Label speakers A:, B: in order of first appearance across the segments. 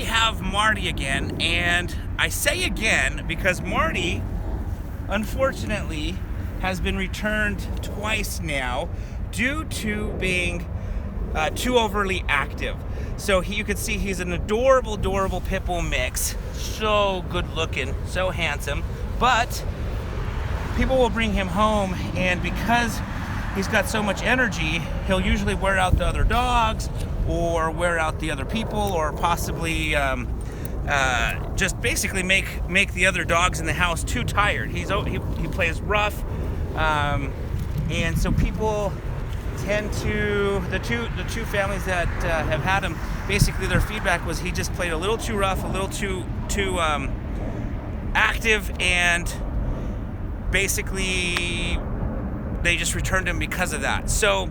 A: we have Marty again, and I say again because Marty, unfortunately, has been returned twice now due to being too overly active. So you can see he's an adorable pit bull mix, so good looking, so handsome, but people will bring him home, and because he's got so much energy, he'll usually wear out the other dogs or wear out the other people, or possibly just basically make the other dogs in the house too tired. He plays rough, and so people tend to, the two families that have had him, basically their feedback was he just played a little too rough, a little too active, and basically they just returned him because of that. So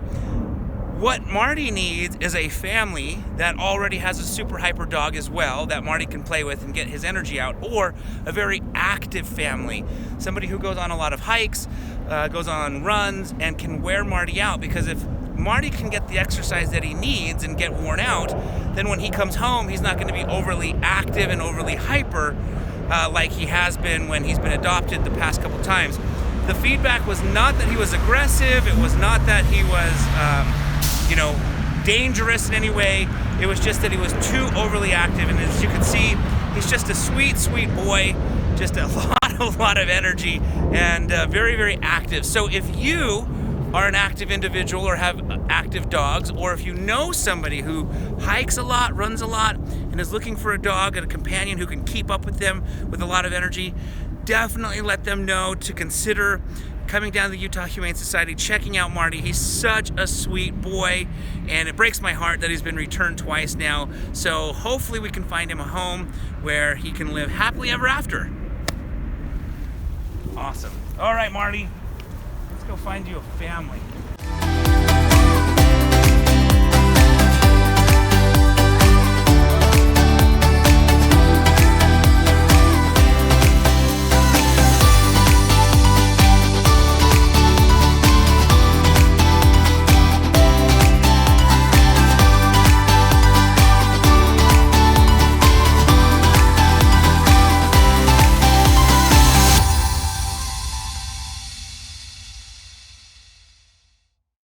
A: what Marty needs is a family that already has a super hyper dog as well that Marty can play with and get his energy out, or a very active family, somebody who goes on a lot of hikes, goes on runs, and can wear Marty out. Because if Marty can get the exercise that he needs and get worn out, then when he comes home, he's not going to be overly active and overly hyper like he has been when he's been adopted the past couple times. The feedback was not that he was aggressive. It was not that he was dangerous in any way. It was just that he was too overly active, and as you can see, he's just a sweet boy, just a lot of energy, and very active. So if you are an active individual or have active dogs, or if you know somebody who hikes a lot, runs a lot, and is looking for a dog and a companion who can keep up with them with a lot of energy, definitely let them know to consider coming down to the Utah Humane Society, checking out Marty. He's such a sweet boy, and it breaks my heart that he's been returned twice now. So hopefully we can find him a home where he can live happily ever after. Awesome. All right, Marty, let's go find you a family.